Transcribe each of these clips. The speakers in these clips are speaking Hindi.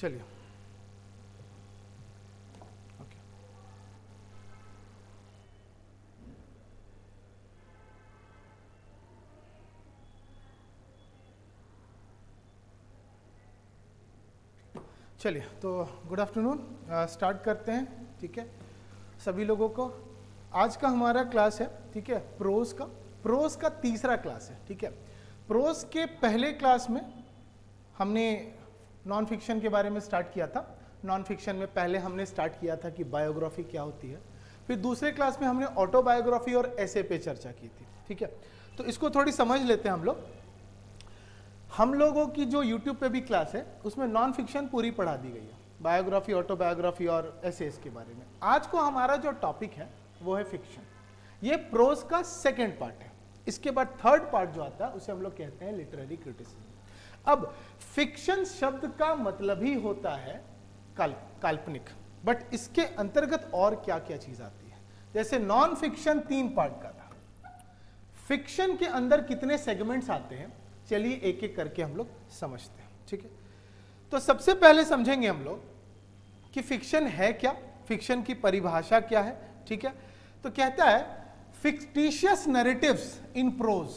चलिए ओके। चलिए तो गुड आफ्टरनून, स्टार्ट करते हैं। ठीक है, सभी लोगों को आज का हमारा क्लास है, ठीक है, प्रोज का तीसरा क्लास है। ठीक है, प्रोज के पहले क्लास में हमने नॉन फिक्शन के बारे में स्टार्ट किया था। नॉन फिक्शन में पहले हमने स्टार्ट किया था कि बायोग्राफी क्या होती है। फिर दूसरे क्लास में हमने ऑटोबायोग्राफी और ऐसे पे चर्चा की थी। ठीक है, तो इसको थोड़ी समझ लेते हैं हम लोग। हम लोगों की जो यूट्यूब पे भी क्लास है उसमें नॉन फिक्शन पूरी पढ़ा दी गई है, बायोग्राफी, ऑटोबायोग्राफी और एसेस के बारे में। आज को हमारा जो टॉपिक है वो है फिक्शन। ये प्रोज का सेकेंड पार्ट है। इसके बाद थर्ड पार्ट जो आता है उसे हम लोग कहते हैं लिटरेरी क्रिटिसिज्म। अब फिक्शन शब्द का मतलब ही होता है काल्पनिक, बट इसके अंतर्गत और क्या क्या चीज आती है। जैसे नॉन फिक्शन 3 पार्ट का था, फिक्शन के अंदर कितने सेगमेंट्स आते हैं, चलिए एक एक करके हम लोग समझते हैं। ठीक है, तो सबसे पहले समझेंगे हम लोग कि फिक्शन है क्या, फिक्शन की परिभाषा क्या है। ठीक है, तो कहता है fictitious narratives in prose.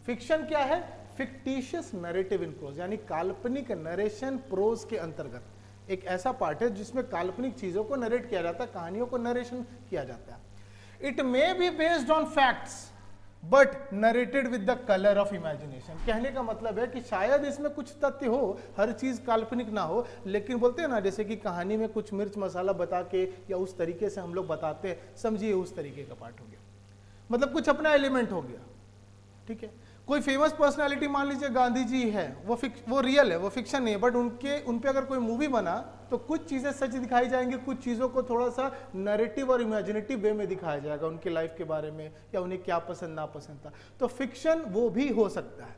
Fiction क्या है? फिक्टिशियस नैरेटिव इन प्रोज, यानी काल्पनिक नरेशन प्रोज के अंतर्गत एक ऐसा पार्ट है जिसमें काल्पनिक चीजों को नरेट किया जाता है, कहानियों को नरेशन किया जाता है। It may be based on facts but narrated with the colour of imagination. कहने का मतलब है कि शायद इसमें कुछ तथ्य हो, हर चीज काल्पनिक ना हो, लेकिन बोलते हैं ना जैसे कि कहानी में कुछ मिर्च मसाला बता के या उस तरीके से हम लोग बताते हैं, समझिए उस तरीके का पार्ट हो गया, मतलब कुछ अपना एलिमेंट हो गया। ठीक है, कोई फेमस पर्सनालिटी मान लीजिए गांधी जी है, वो रियल है, वो फिक्शन नहीं है, बट उन पे अगर कोई मूवी बना तो कुछ चीजें सच दिखाई जाएंगी, कुछ चीजों को थोड़ा सा नैरेटिव और इमेजिनेटिव वे में दिखाया जाएगा उनके लाइफ के बारे में, या उन्हें क्या पसंद ना पसंद था। तो फिक्शन वो भी हो सकता है।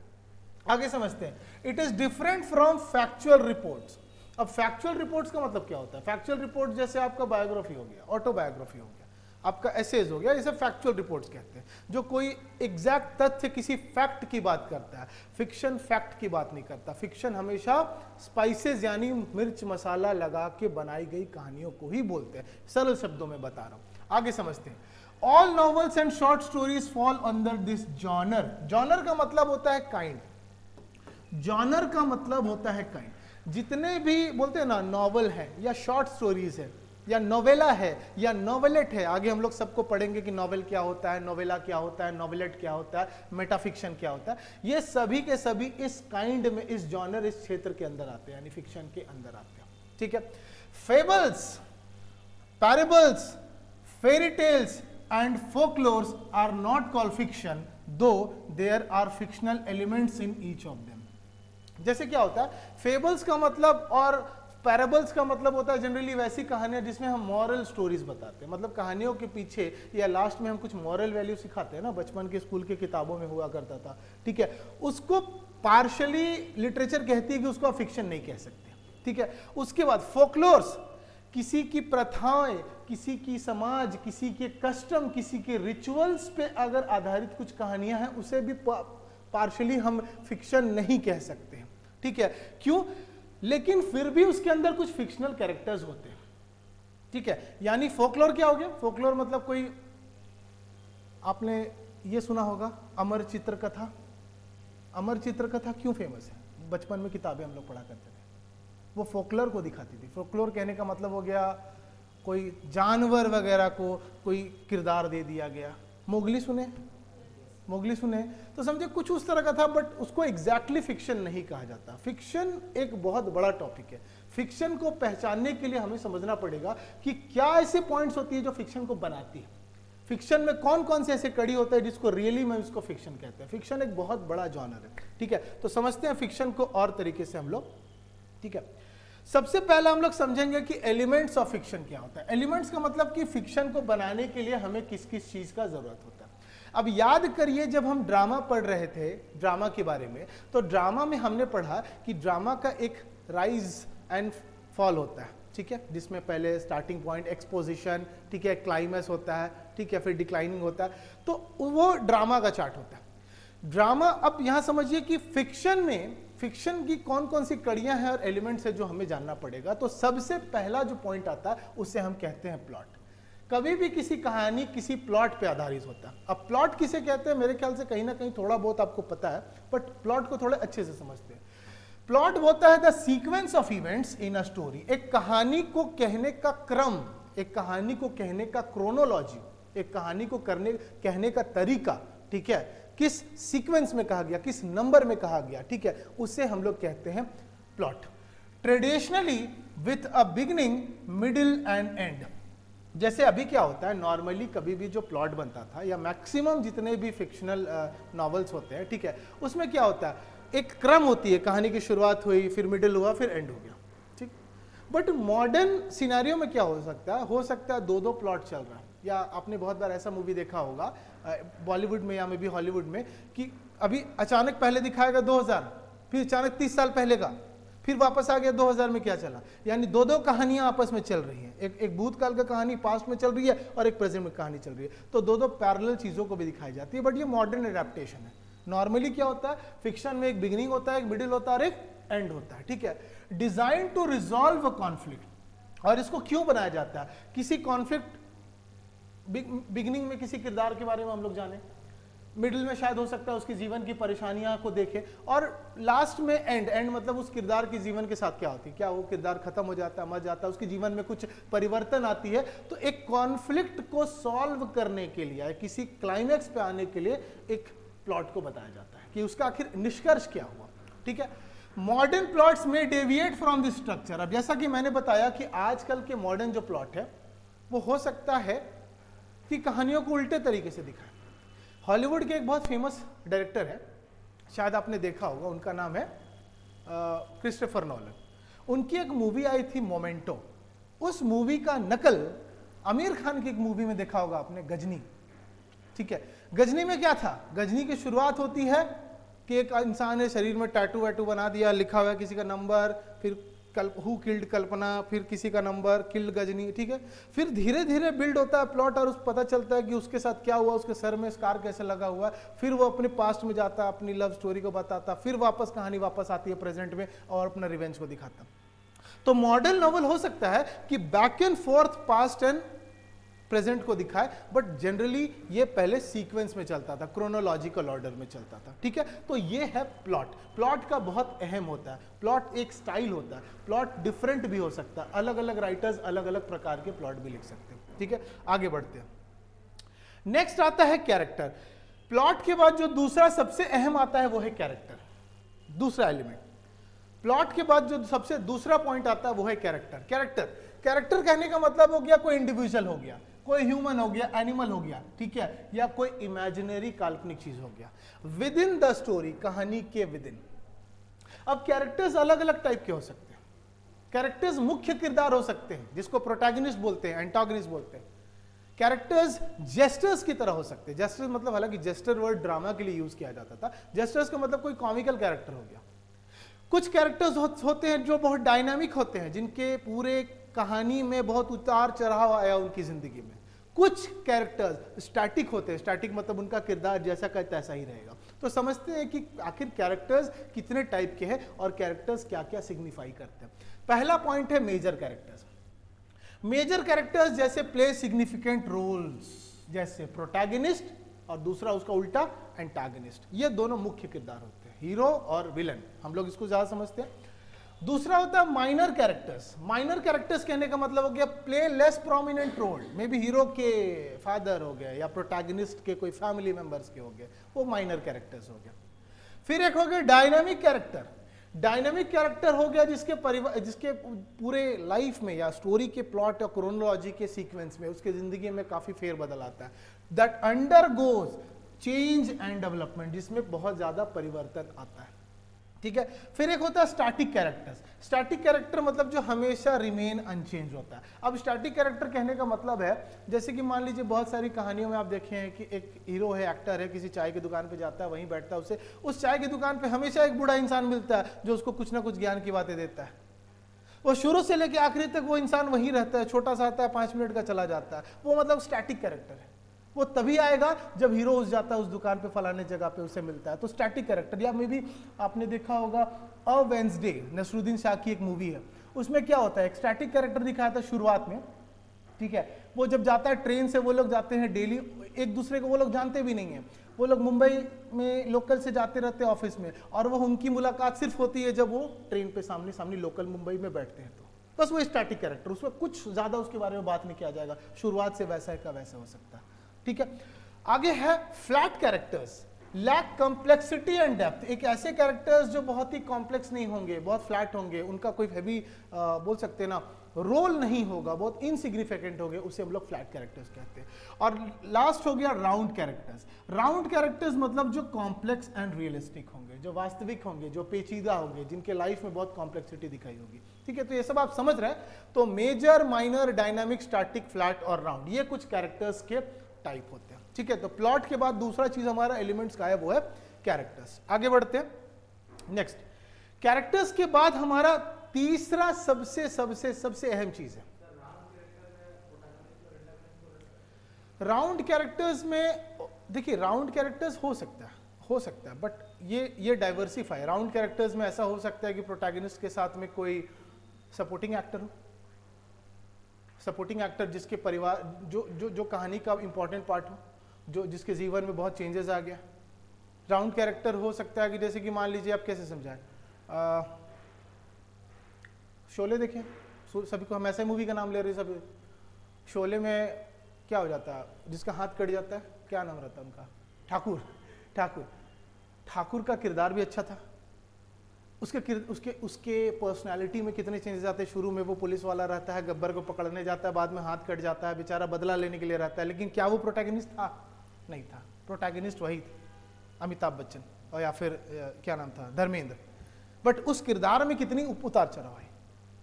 आगे समझते हैं, it is different from factual reports. अब फैक्चुअल रिपोर्ट्स का मतलब क्या होता है? फैक्चुअल रिपोर्ट जैसे आपका बायोग्राफी हो गया, ऑटोबायोग्राफी हो गया, आपका एसेज हो गया, इसे फैक्चुअल रिपोर्ट्स कहते हैं, जो कोई एग्जैक्ट तथ्य किसी फैक्ट की बात करता है। फिक्शन फैक्ट की बात नहीं करता। फिक्शन हमेशा स्पाइसेस यानी मिर्च मसाला लगा के बनाई गई कहानियों को ही बोलते हैं। सरल शब्दों में बता रहा हूं, आगे समझते हैं। All novels and short stories fall under this genre. Genre का मतलब होता है काइंड, जॉनर का मतलब होता है काइंड। जितने भी बोलते हैं ना नॉवल है या शॉर्ट स्टोरीज है या नोवेला है या नोवेलेट है, आगे हम लोग सबको पढ़ेंगे कि नोवेल क्या होता है, नोवेला क्या होता है, नोवेलेट क्या होता है, मेटाफिक्शन क्या होता है। ये सभी के सभी इस काइंड में, इस जॉनर, इस क्षेत्र के अंदर आते हैं, यानी फिक्शन के अंदर आते हैं। ठीक है, fables, parables, fairy tales and folklores are not called fiction though there are fictional elements in each of them. जैसे क्या होता है, फेबल्स का मतलब और पैराबल्स का मतलब होता है जनरली वैसी कहानियां जिसमें हम मॉरल स्टोरीज बताते हैं, मतलब कहानियों के पीछे या लास्ट में हम कुछ मॉरल वैल्यू सिखाते हैं ना, बचपन के स्कूल के किताबों में हुआ करता था। ठीक है, उसको पार्शली लिटरेचर कहती है कि उसको आप फिक्शन नहीं कह सकते। ठीक है, उसके बाद फोकलोर्स, किसी की प्रथाएं, किसी की समाज, किसी के कस्टम, किसी के रिचुअल्स पे अगर आधारित कुछ कहानियां हैं, उसे भी पार्शली हम फिक्शन नहीं कह सकते। ठीक है, क्यों? लेकिन फिर भी उसके अंदर कुछ फिक्शनल कैरेक्टर्स होते हैं। ठीक है, यानी फोकलोर क्या हो गया? फोकलोर मतलब कोई, आपने ये सुना होगा अमर चित्र कथा। अमर चित्र कथा क्यों फेमस है? बचपन में किताबें हम लोग पढ़ा करते थे, वो फोकलोर को दिखाती थी। फोकलोर कहने का मतलब हो गया कोई जानवर वगैरह को कोई किरदार दे दिया गया। मोगली सुने? मोगली सुने तो समझे कुछ उस तरह का था, बट उसको एग्जैक्टली फिक्शन नहीं कहा जाता। फिक्शन एक बहुत बड़ा टॉपिक है। फिक्शन को पहचानने के लिए हमें समझना पड़ेगा कि क्या ऐसे पॉइंट्स होती है जो फिक्शन को बनाती है, फिक्शन में कौन कौन से ऐसे कड़ी होते हैं जिसको रियली में उसको फिक्शन कहते हैं। फिक्शन एक बहुत बड़ा जॉनर है। ठीक है, तो समझते हैं फिक्शन को और तरीके से हम लोग। ठीक है, सबसे पहले हम लोग समझेंगे कि एलिमेंट्स ऑफ फिक्शन क्या होता है। एलिमेंट्स का मतलब कि फिक्शन को बनाने के लिए हमें किस किस चीज का जरूरत होता है। अब याद करिए, जब हम ड्रामा पढ़ रहे थे, ड्रामा के बारे में, तो ड्रामा में हमने पढ़ा कि ड्रामा का एक राइज एंड फॉल होता है। ठीक है, जिसमें पहले स्टार्टिंग पॉइंट, एक्सपोजिशन, ठीक है, क्लाइमैक्स होता है, ठीक है, फिर डिक्लाइनिंग होता है, तो वो ड्रामा का चार्ट होता है। ड्रामा, अब यहां समझिए कि फिक्शन में फिक्शन की कौन कौन सी कड़ियां हैं और एलिमेंट्स है जो हमें जानना पड़ेगा। तो सबसे पहला जो पॉइंट आता है उसे हम कहते हैं प्लॉट। कभी भी किसी कहानी किसी प्लॉट पे आधारित होता है। अब प्लॉट किसे कहते हैं, मेरे ख्याल से कहीं ना कहीं थोड़ा बहुत आपको पता है, बट प्लॉट को थोड़े अच्छे से समझते हैं। प्लॉट होता है the sequence of events in a story, एक कहानी को कहने का क्रम, एक कहानी को कहने का क्रोनोलॉजी, एक कहानी को कहने का तरीका, ठीक है, किस सीक्वेंस में कहा गया, किस नंबर में कहा गया, ठीक है, उसे हम लोग कहते हैं plot. Traditionally with a beginning, middle and and. जैसे अभी क्या होता है, नॉर्मली कभी भी जो प्लॉट बनता था या मैक्सिमम जितने भी फिक्शनल नॉवेल्स होते हैं, ठीक है, उसमें क्या होता है, एक क्रम होती है, कहानी की शुरुआत हुई, फिर मिडिल हुआ, फिर एंड हो गया, ठीक। बट मॉडर्न सिनेरियो में क्या हो सकता है दो प्लॉट चल रहा है। या आपने बहुत बार ऐसा मूवी देखा होगा बॉलीवुड में या मे भी हॉलीवुड में कि अभी अचानक पहले दिखाएगा 2000, फिर अचानक 30 साल पहले का, फिर वापस आ गया 2000 में क्या चला, यानी दो कहानियां आपस में चल रही हैं। एक भूतकाल का कहानी पास्ट में चल रही है और एक प्रेजेंट में कहानी चल रही है, तो दो पैरेलल चीजों को भी दिखाई जाती है। बट ये मॉडर्न एडेप्टेशन है। नॉर्मली क्या होता है, फिक्शन में एक बिगिनिंग होता है, एक मिडिल होता है और एक एंड होता है, ठीक है। Design to resolve a conflict. और इसको क्यों बनाया जाता है, किसी कॉन्फ्लिक्ट, बिगिनिंग में किसी किरदार के बारे में हम लोग जाने, मिडिल में शायद हो सकता है उसकी जीवन की परेशानियां को देखें, और लास्ट में एंड मतलब उस किरदार की जीवन के साथ क्या होती है, क्या वो किरदार खत्म हो जाता है, मर जाता है, उसके जीवन में कुछ परिवर्तन आती है। तो एक कॉन्फ्लिक्ट को सॉल्व करने के लिए, किसी क्लाइमैक्स पे आने के लिए एक प्लॉट को बताया जाता है कि उसका आखिर निष्कर्ष क्या हुआ, ठीक है। मॉडर्न प्लॉट्स में डेविएट फ्रॉम दिस स्ट्रक्चर। अब जैसा कि मैंने बताया कि आजकल के मॉडर्न जो प्लॉट है वो हो सकता है कि कहानियों को उल्टे तरीके से दिखाए। हॉलीवुड के एक बहुत फेमस डायरेक्टर है, शायद आपने देखा होगा, उनका नाम है क्रिस्टोफर नोलन। उनकी एक मूवी आई थी मोमेंटो। उस मूवी का नकल आमिर खान की एक मूवी में देखा होगा आपने, गजनी, ठीक है। गजनी में क्या था, गजनी की शुरुआत होती है कि एक इंसान ने शरीर में टैटू वैटू बना दिया, लिखा हुआ है किसी का नंबर, फिर हु किल्ड कल्पना, फिर किसी का नंबर, किल्ड गजनी, ठीक है। फिर धीरे धीरे बिल्ड होता है प्लॉट और उस पता चलता है कि उसके साथ क्या हुआ, उसके सर में स्कार कैसे लगा हुआ है। फिर वो अपने पास्ट में जाता है, अपनी लव स्टोरी को बताता, फिर वापस कहानी वापस आती है प्रेजेंट में और अपना रिवेंज को दिखाता। तो मॉडर्न नॉवल हो सकता है कि back and fourth past and present को दिखाए, बट जनरली ये पहले सीक्वेंस में चलता था, क्रोनोलॉजिकल ऑर्डर में चलता था, ठीक है। तो ये है प्लॉट। प्लॉट का बहुत अहम होता है, प्लॉट एक स्टाइल होता है, प्लॉट डिफरेंट भी हो सकता है, अलग अलग राइटर्स अलग अलग प्रकार के प्लॉट भी लिख सकते हैं, ठीक है। आगे बढ़ते हैं। नेक्स्ट आता है कैरेक्टर। प्लॉट के बाद जो दूसरा सबसे अहम आता है वो है कैरेक्टर, दूसरा एलिमेंट। प्लॉट के बाद जो सबसे दूसरा पॉइंट आता है वो है कैरेक्टर। कैरेक्टर कहने का मतलब हो गया कोई इंडिविजुअल हो गया, कोई ह्यूमन हो गया, एनिमल हो गया, ठीक है, या कोई इमेजिनरी काल्पनिक चीज हो गया विद इन द स्टोरी, कहानी के विद इन। अब कैरेक्टर्स अलग अलग टाइप के हो सकते हैं। कैरेक्टर्स मुख्य किरदार हो सकते हैं जिसको प्रोटैगनिस्ट बोलते हैं, एंटागनिस्ट बोलते हैं। कैरेक्टर्स जेस्टर्स की तरह हो सकते हैं। जेस्टर्स मतलब, हालांकि जेस्टर वर्ड ड्रामा के लिए यूज किया जाता था, जेस्टर्स का मतलब कोई कॉमिकल कैरेक्टर हो गया। कुछ कैरेक्टर्स होते हैं जो बहुत डायनामिक होते हैं, जिनके पूरे कहानी में बहुत उतार चढ़ाव आया उनकी जिंदगी में। कुछ कैरेक्टर्स स्टैटिक होते हैं, स्टैटिक मतलब उनका किरदार जैसा का तैसा ही रहेगा। तो समझते हैं कि आखिर कैरेक्टर्स कितने टाइप के हैं और कैरेक्टर्स क्या क्या सिग्निफाई करते हैं। पहला पॉइंट है मेजर कैरेक्टर्स। मेजर कैरेक्टर्स जैसे प्ले सिग्निफिकेंट रोल्स, जैसे प्रोटैगनिस्ट, और दूसरा उसका उल्टा एंटागनिस्ट। ये दोनों मुख्य किरदार होते हैं, हीरो और विलन, हम लोग इसको ज्यादा समझते हैं। दूसरा होता है माइनर कैरेक्टर्स। माइनर कैरेक्टर्स कहने का मतलब हो गया play less prominent role, maybe hero के फादर हो गए या प्रोटैगनिस्ट के कोई फैमिली मेंबर्स के हो गए, वो माइनर कैरेक्टर्स हो गया। फिर एक हो गया डायनामिक कैरेक्टर। डायनामिक कैरेक्टर हो गया जिसके पूरे लाइफ में या स्टोरी के प्लॉट या क्रोनोलॉजी के सीक्वेंस में उसके जिंदगी में काफी फेरबदल आता है, that undergoes change and development, जिसमें बहुत ज्यादा परिवर्तन आता है, ठीक है। फिर एक होता है स्टैटिक कैरेक्टर्स। स्टैटिक कैरेक्टर मतलब जो हमेशा रिमेन अनचेंज होता है। अब स्टैटिक कैरेक्टर कहने का मतलब है, जैसे कि मान लीजिए बहुत सारी कहानियों में आप देखे हैं कि एक हीरो है, एक्टर है, किसी चाय की दुकान पे जाता है, वहीं बैठता है, उसे उस चाय की दुकान पे हमेशा एक बूढ़ा इंसान मिलता है जो उसको कुछ ना कुछ ज्ञान की बातें देता है। वो शुरू से लेकर आखिरी तक वो इंसान वहीं रहता है, छोटा सा आता है, 5 मिनट का चला जाता है, वो मतलब स्टैटिक कैरेक्टर है। वो तभी आएगा जब हीरो उस जाता है उस दुकान पे फलाने जगह पे उसे मिलता है। तो स्टैटिक कैरेक्टर, या मे भी आपने देखा होगा अ वेंसडे, नसरुद्दीन शाह की एक मूवी है, उसमें क्या होता है, एक स्टैटिक कैरेक्टर दिखाया था शुरुआत में, ठीक है। वो जब जाता है ट्रेन से, वो लोग जाते हैं डेली, एक दूसरे को वो लोग जानते भी नहीं है, वो लोग मुंबई में लोकल से जाते रहते हैं ऑफिस में, और वो उनकी मुलाकात सिर्फ होती है जब वो ट्रेन पे सामने सामने लोकल मुंबई में बैठते हैं। तो बस वो स्टैटिक कैरेक्टर, उसमें कुछ ज्यादा उसके बारे में बात नहीं किया जाएगा, शुरुआत से वैसा है का वैसा हो सकता है, ठीक है। आगे है flat characters, lack complexity and depth. एक ऐसे कैरेक्टर्स जो बहुत ही कॉम्प्लेक्स नहीं होंगे, बहुत फ्लैट होंगे, उनका कोई हैवी बोल सकते हैं ना रोल नहीं होगा, बहुत इनसिग्निफिकेंट होंगे, उसे हम लोग फ्लैट कैरेक्टर्स कहते हैं। और लास्ट हो गया राउंड कैरेक्टर्स। राउंड कैरेक्टर्स मतलब जो कॉम्प्लेक्स एंड रियलिस्टिक होंगे, जो वास्तविक होंगे, जो पेचीदा होंगे, जिनके लाइफ में बहुत कॉम्प्लेक्सिटी दिखाई होगी, ठीक है। तो ये सब आप समझ रहे हैं। तो major, minor, dynamic, static, flat और राउंड, ये कुछ कैरेक्टर्स के टाइप होते हैं, ठीक है। तो प्लॉट के बाद दूसरा चीज हमारा एलिमेंट्स का है, वो है कैरेक्टर्स। आगे बढ़ते हैं नेक्स्ट। कैरेक्टर्स के बाद हमारा तीसरा सबसे सबसे सबसे अहम चीज है राउंड कैरेक्टर्स में। देखिए राउंड कैरेक्टर्स हो सकता है बट ये डाइवर्सिफाई। राउंड कैरेक्टर्स में ऐसा हो सकता है कि प्रोटैगनिस्ट के साथ में कोई सपोर्टिंग एक्टर हो, सपोर्टिंग एक्टर जिसके परिवार जो कहानी का इंपॉर्टेंट पार्ट हो, जो जिसके जीवन में बहुत चेंजेस आ गया। राउंड कैरेक्टर हो सकता है कि जैसे कि मान लीजिए, आप कैसे समझाएं, शोले देखें, सभी को हम ऐसे मूवी का नाम ले रहे हैं सभी। शोले में क्या हो जाता है, जिसका हाथ कट जाता है, क्या नाम रहता है उनका, ठाकुर का किरदार भी अच्छा था। उसके पर्सनालिटी में कितने चेंजेस आते हैं। शुरू में वो पुलिस वाला रहता है, गब्बर को पकड़ने जाता है, बाद में हाथ कट जाता है, बेचारा बदला लेने के लिए रहता है। लेकिन क्या वो प्रोटैगनिस्ट था? नहीं था। प्रोटैगनिस्ट वही थे, अमिताभ बच्चन, और या फिर क्या नाम था, धर्मेंद्र। बट उस किरदार में कितनी उतार चढ़ाव है।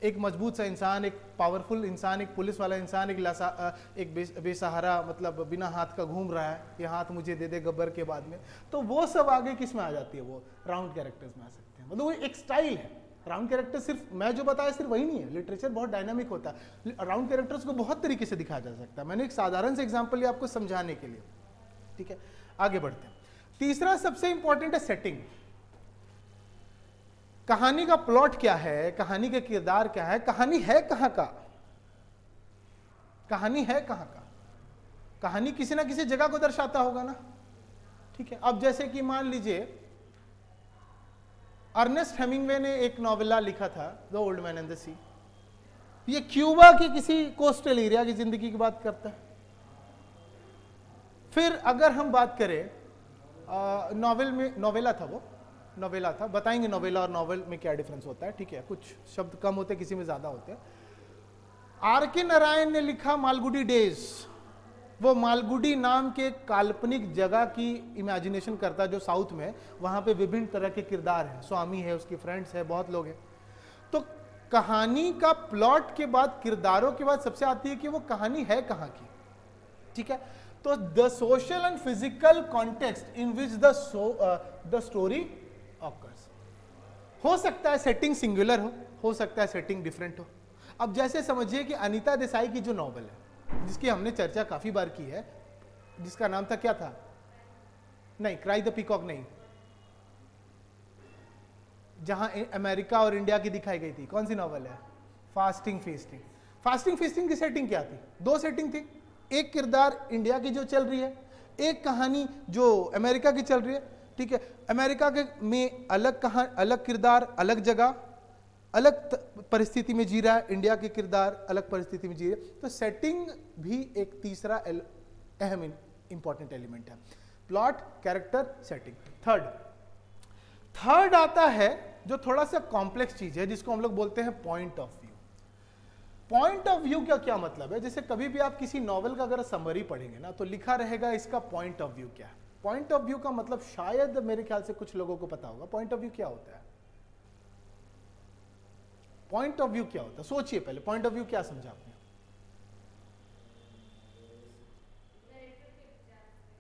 एक मजबूत सा इंसान, एक पावरफुल इंसान, एक पुलिस वाला इंसान, एक बेसहारा, मतलब बिना हाथ का घूम रहा है, ये हाथ मुझे दे दे गब्बर के बाद में। तो वो सब आगे किस में आ जाती है, वो राउंड कैरेक्टर्स में आ सकते हैं। मतलब वो एक स्टाइल है। राउंड कैरेक्टर सिर्फ मैं जो बताया सिर्फ वही नहीं है, लिटरेचर बहुत डायनामिक होता है। राउंड कैरेक्टर्स को बहुत तरीके से दिखाया जा सकता है। मैंने एक साधारण से एग्जाम्पल लिया आपको समझाने के लिए, ठीक है। आगे बढ़ते हैं। तीसरा सबसे इंपॉर्टेंट है सेटिंग। कहानी का प्लॉट क्या है, कहानी का किरदार क्या है, कहानी है कहां का, कहानी है कहां का। कहानी किसी ना किसी जगह को दर्शाता होगा ना, ठीक है। अब जैसे कि मान लीजिए अर्नेस्ट हेमिंगवे ने एक नॉवेला लिखा था, the old man and the sea. ये क्यूबा की किसी कोस्टल एरिया की जिंदगी की बात करता है। फिर अगर हम बात करें नॉवेल में, नोवेला था, बताएंगे नोवेला और नॉवेल में क्या डिफरेंस होता है, ठीक है। कुछ शब्द कम होते हैं, किसी में ज्यादा होते हैं। आर.के. नारायण ने लिखा मालगुडी डेज। वो मालगुडी नाम के काल्पनिक जगह की इमेजिनेशन करता है जो साउथ में, वहां पे विभिन्न तरह के किरदार हैं, स्वामी है, उसकी फ्रेंड्स है, बहुत लोग हैं। तो कहानी का प्लॉट के बाद, किरदारों के बाद सबसे आती है कि वो कहानी है कहां की, ठीक है। तो the social and physical context in which the story occurs. हो सकता है सेटिंग सिंगुलर हो सकता है सेटिंग डिफरेंट हो। अब जैसे समझिए कि अनीता देसाई की जो नॉवल है, जिसकी हमने चर्चा काफी बार की है, जिसका नाम था, क्या था, नहीं क्राई द पीकॉक नहीं, जहां अमेरिका और इंडिया की दिखाई गई थी, कौन सी नॉवल है, फास्टिंग फीस्टिंग। फास्टिंग फीस्टिंग की सेटिंग क्या थी? दो सेटिंग थी, एक किरदार इंडिया की जो चल रही है, एक कहानी जो अमेरिका की चल रही है, ठीक है। अमेरिका के में अलग किरदार, अलग जगह, अलग परिस्थिति में जी रहा है, इंडिया के किरदार अलग परिस्थिति में जी रहे। तो सेटिंग भी एक तीसरा अहम इंपॉर्टेंट एलिमेंट है। Plot, character, setting. थर्ड आता है जो थोड़ा सा कॉम्प्लेक्स चीज है, जिसको हम लोग बोलते हैं point of view. Point of view का क्या मतलब है? जैसे कभी भी आप किसी नॉवेल का अगर समरी पढ़ेंगे ना, तो लिखा रहेगा इसका पॉइंट ऑफ व्यू क्या है। पॉइंट ऑफ व्यू का मतलब शायद मेरे ख्याल से कुछ लोगों को पता होगा पॉइंट ऑफ व्यू क्या होता है। पॉइंट ऑफ व्यू क्या होता है? सोचिए पहले, पॉइंट ऑफ व्यू क्या समझा आपने?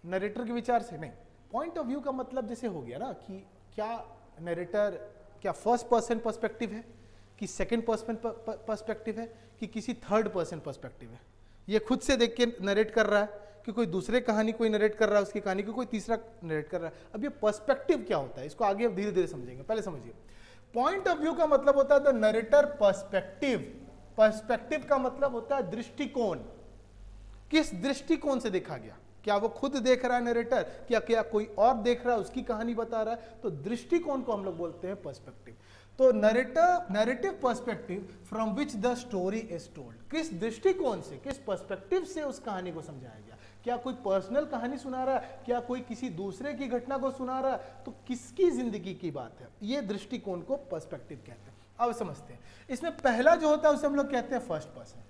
नरेटर के विचार से नहीं। पॉइंट ऑफ व्यू का मतलब जैसे हो गया ना कि क्या नरेटर, क्या फर्स्ट पर्सन पर्सपेक्टिव है, कि सेकंड पर्सन पर्सपेक्टिव है, कि किसी थर्ड पर्सन पर्सपेक्टिव है। ये खुद से देख के नरेट कर रहा है, कि कोई दूसरे कहानी कोई नरेट कर रहा है उसकी कहानी को कोई तीसरा नरेट कर रहा है। अब ये पर्सपेक्टिव क्या होता है, इसको आगे धीरे धीरे समझेंगे। पहले समझिए, पॉइंट ऑफ व्यू का मतलब होता है द नरेटर पर्सपेक्टिव। पर्सपेक्टिव का मतलब होता है दृष्टिकोण, किस दृष्टिकोण से देखा गया, क्या वो खुद देख रहा है नरेटर, क्या कोई और देख रहा है उसकी कहानी बता रहा है, तो दृष्टिकोण को हम लोग बोलते हैं पर्सपेक्टिव। तो narrative perspective from which the story is told, किस दृष्टिकोण से, किस पर्सपेक्टिव से उस कहानी को समझाया गया, क्या कोई पर्सनल कहानी सुना रहा है, क्या कोई किसी दूसरे की घटना को सुना रहा है, तो किसकी जिंदगी की बात है, ये दृष्टिकोण को पर्सपेक्टिव कहते हैं। अब समझते हैं, इसमें पहला जो होता है उसे हम लोग कहते हैं फर्स्ट पर्सन।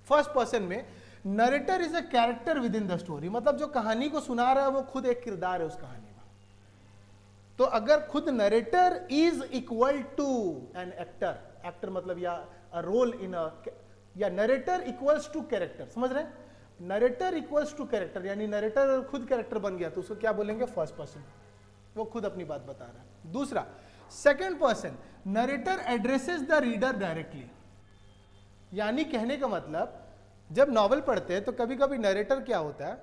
फर्स्ट पर्सन में narrator is a character with in the story, मतलब जो कहानी को सुना रहा है वो खुद एक किरदार है उस कहानी में। तो अगर खुद narrator is equal to an actor, actor मतलब या अ रोल इन अ, या नरेटर इक्वल्स टू कैरेक्टर, समझ रहे हैं, नरेटर इक्वल्स टू कैरेक्टर, यानी नरेटर खुद कैरेक्टर बन गया तो उसको क्या बोलेंगे, फर्स्ट पर्सन, वो खुद अपनी बात बता रहा है। दूसरा second person, narrator addresses the reader directly, यानी कहने का मतलब जब नॉवल पढ़ते हैं तो कभी कभी नरेटर क्या होता है,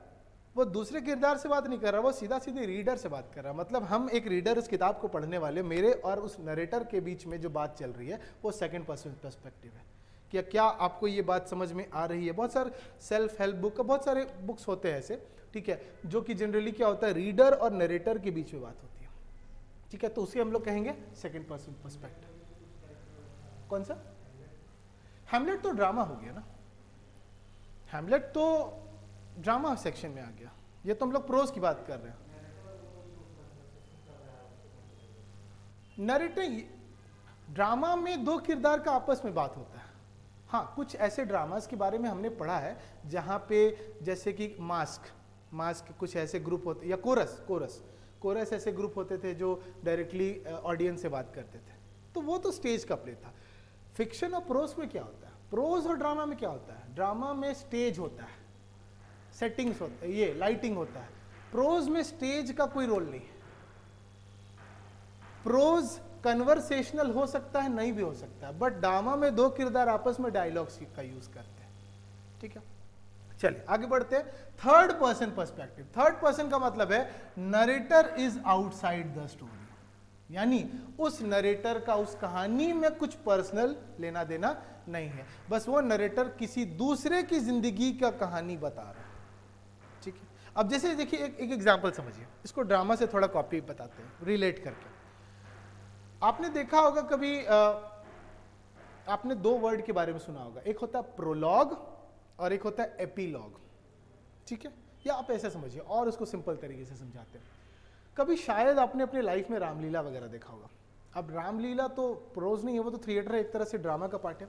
वो दूसरे किरदार से बात नहीं कर रहा, वो सीधा सीधे रीडर से बात कर रहा है। मतलब हम एक रीडर उस किताब को पढ़ने वाले, मेरे और उस नरेटर के बीच में जो बात चल रही है वो सेकंड पर्सन पर्सपेक्टिव है। क्या आपको ये बात समझ में आ रही है? बहुत सारे सेल्फ हेल्प बुक, बहुत सारे बुक्स होते हैं ऐसे, ठीक है, जो कि जनरली क्या होता है, रीडर और नरेटर के बीच में बात होती है, ठीक है, तो उसे हम लोग कहेंगे सेकंड पर्सन पर्सपेक्टिव। कौन सा? हैमलेट तो ड्रामा हो गया ना, हैमलेट तो ड्रामा सेक्शन में आ गया, ये तो हम लोग प्रोज की बात कर रहे हैं। नरेटिंग ड्रामा में दो किरदार का आपस में बात होता है। हाँ, कुछ ऐसे ड्रामास के बारे में हमने पढ़ा है जहाँ पे जैसे कि मास्क कुछ ऐसे ग्रुप होते, या कोरस ऐसे ग्रुप होते थे जो डायरेक्टली ऑडियंस से बात करते थे, तो वो तो स्टेज का प्ले था। फिक्शन और प्रोज में क्या होता है, प्रोज और ड्रामा में क्या होता है, ड्रामा में स्टेज होता है, सेटिंग्स होता है, ये लाइटिंग होता है, प्रोज में स्टेज का कोई रोल नहीं है। प्रोज कन्वर्सेशनल हो सकता है, नहीं भी हो सकता है, बट ड्रामा में दो किरदार आपस में डायलॉग्स का यूज करते हैं, ठीक है। चलिए आगे बढ़ते हैं, third person perspective. Third person का मतलब है narrator is outside the story, यानी उस नरेटर का उस कहानी में कुछ पर्सनल लेना देना नहीं है, बस वो नरेटर किसी दूसरे की जिंदगी का कहानी बता रहा है, ठीक है। अब जैसे देखिए एक एग्जांपल समझिए, इसको ड्रामा से थोड़ा कॉपी बताते हैं रिलेट करके। आपने देखा होगा कभी आपने दो वर्ड के बारे में सुना होगा, एक होता है प्रोलॉग और एक होता है एपीलॉग, ठीक है, या आप ऐसे समझिए और उसको सिंपल तरीके से समझाते हैं। कभी शायद आपने अपने लाइफ में रामलीला वगैरह देखा होगा। अब रामलीला तो प्रोज नहीं है, वो तो थिएटर है, एक तरह से ड्रामा का पार्ट है,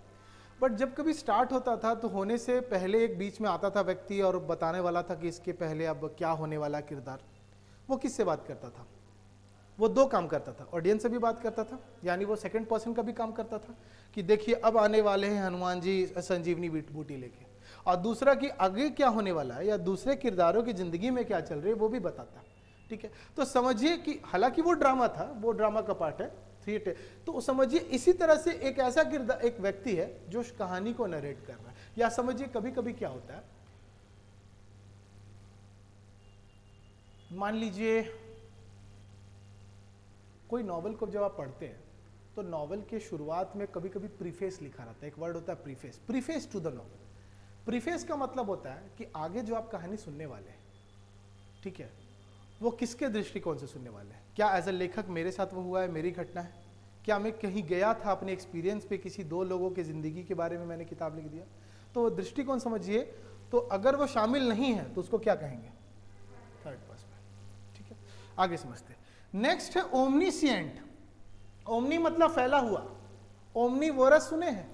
बट जब कभी स्टार्ट होता था तो होने से पहले एक बीच में आता था व्यक्ति और बताने वाला था कि इसके पहले अब क्या होने वाला किरदार। वो किससे बात करता था, वो दो काम करता था, ऑडियंस से भी बात करता था, यानी वो सेकंड पर्सन का भी काम करता था कि देखिए अब आने वाले हैं हनुमान जी संजीवनी बूटी लेके, और दूसरा कि आगे क्या होने वाला है या दूसरे किरदारों की जिंदगी में क्या चल रही है वो भी बताता, ठीक है। तो समझिए कि हालांकि वो ड्रामा था, वो ड्रामा का पार्ट है, थिएटर, तो समझिए इसी तरह से एक ऐसा किरदार, एक व्यक्ति है जो कहानी को नरेट कर रहा है। या समझिए कभी कभी क्या होता है, मान लीजिए कोई नॉवल को जब आप पढ़ते हैं तो नॉवल के शुरुआत में कभी कभी प्रीफेस लिखा रहता है, एक वर्ड होता है preface to the novel. Preface का मतलब होता है कि आगे जो आप कहानी सुनने वाले हैं, ठीक है, वो किसके दृष्टिकोण से सुनने वाले हैं, क्या एज अ लेखक मेरे साथ वो हुआ है, मेरी घटना है, क्या मैं कहीं गया था अपने एक्सपीरियंस पे, किसी दो लोगों के ज़िंदगी के बारे में मैंने किताब लिख दिया, तो वो दृष्टिकोण समझिए। तो अगर वो शामिल नहीं है तो उसको क्या कहेंगे, थर्ड पर्सन, ठीक है। आगे समझते हैं, नेक्स्ट है ओमनीसिएंट। ओमनी मतलब फैला हुआ, ओमनीवोरस सुने हैं,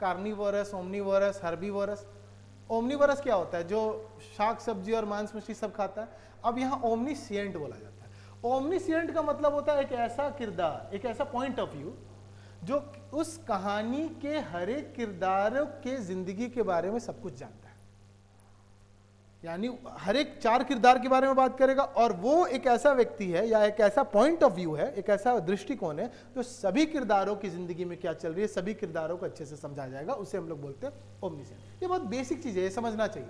कार्निवोरस, ओमनीवोरस, हर्बीवोरस। ओमनीवोरस क्या होता है, जो शाक सब्जी और मांस मछली सब खाता है। अब यहाँ ओमनीसिएंट बोला जाता है। ओमनीसिएंट का मतलब होता है एक ऐसा किरदार, एक ऐसा पॉइंट ऑफ व्यू जो उस कहानी के हर एक किरदार के जिंदगी के बारे में सब कुछ जानता है, यानी हर एक चार किरदार के बारे में बात करेगा, और वो एक ऐसा व्यक्ति है या एक ऐसा पॉइंट ऑफ व्यू है, एक ऐसा दृष्टिकोण है जो सभी किरदारों की जिंदगी में क्या चल रही है, सभी किरदारों को अच्छे से समझा जाएगा, उसे हम लोग बोलते हैं ओमनीसिएंट। ये बहुत बेसिक चीज है, ये समझना चाहिए।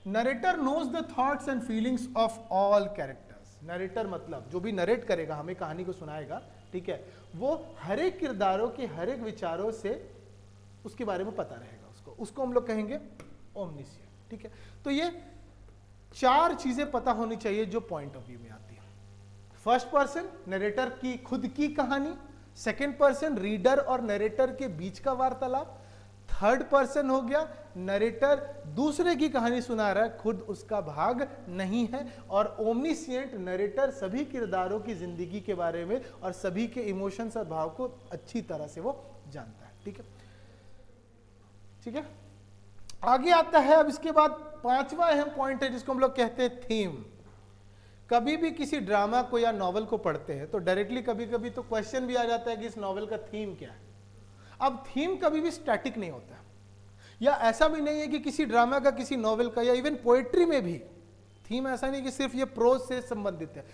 Narrator knows the thoughts and feelings of all characters. Narrator मतलब जो भी नरेट करेगा, हमें कहानी को सुनाएगा, ठीक है, वो हर एक किरदारों के हर एक विचारों से उसके बारे में पता रहेगा उसको हम लोग कहेंगे ओमनिशिएंट, ठीक है। तो ये 4 चीजें पता होनी चाहिए जो पॉइंट ऑफ व्यू में आती है। फर्स्ट पर्सन नरेटर की खुद की कहानी, सेकंड पर्सन रीडर और नरेटर के बीच का वार्तालाप, थर्ड पर्सन हो गया नरेटर दूसरे की कहानी सुना रहा है, खुद उसका भाग नहीं है, और ओमनिशिएंट नरेटर सभी किरदारों की जिंदगी के बारे में और सभी के इमोशंस और भाव को अच्छी तरह से वो जानता है, ठीक है, ठीक है। आगे आता है, अब इसके बाद 5वां अहम पॉइंट है जिसको हम लोग कहते हैं थीम। कभी भी किसी ड्रामा को या नॉवल को पढ़ते हैं तो डायरेक्टली कभी कभी तो क्वेश्चन भी आ जाता है कि इस नॉवल का थीम क्या है। अब थीम कभी भी स्टैटिक नहीं होता, या ऐसा भी नहीं है कि किसी ड्रामा का, किसी नॉवेल का, या इवन पोएट्री में भी थीम ऐसा नहीं कि सिर्फ ये प्रोज से संबंधित है।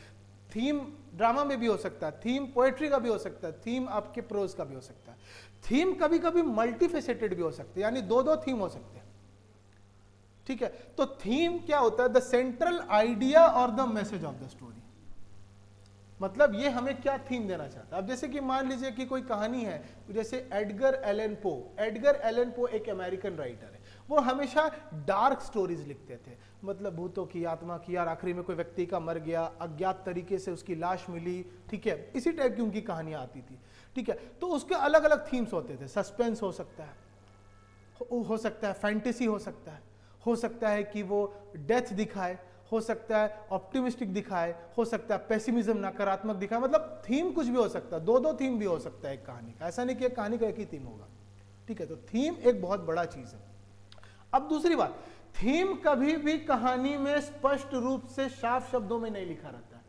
थीम ड्रामा में भी हो सकता है, थीम पोएट्री का भी हो सकता है, थीम आपके प्रोज का भी हो सकता है। थीम कभी कभी मल्टीफेसेटेड भी हो सकते हैं, यानी 2-2 थीम हो सकते हैं, ठीक है। तो थीम क्या होता है? द सेंट्रल आइडिया और the message of the story. मतलब ये हमें क्या थीम देना चाहता है। अब जैसे कि मान लीजिए कि कोई कहानी है, जैसे एडगर एलन पो। एडगर एलन पो एक अमेरिकन राइटर है, वो हमेशा डार्क स्टोरीज लिखते थे, मतलब भूतों की, आत्मा की, यार आखिरी में कोई व्यक्ति का मर गया, अज्ञात तरीके से उसकी लाश मिली, ठीक है, इसी टाइप की उनकी कहानियां आती थी, ठीक है। तो उसके अलग अलग थीम्स होते थे। सस्पेंस हो सकता है, फैंटेसी हो सकता है कि वो डेथ दिखाए, हो सकता है ऑप्टिमिस्टिक दिखाए, हो सकता है पेसिमिज्म, नकारात्मक दिखाए, मतलब थीम कुछ भी हो सकता है। 2-2 थीम भी हो सकता है एक कहानी का, ऐसा नहीं कि एक कहानी का एक ही थीम होगा, ठीक है। तो थीम एक बहुत बड़ा चीज है। अब दूसरी बात, थीम कभी भी कहानी में स्पष्ट रूप से साफ शब्दों में नहीं लिखा रहता है।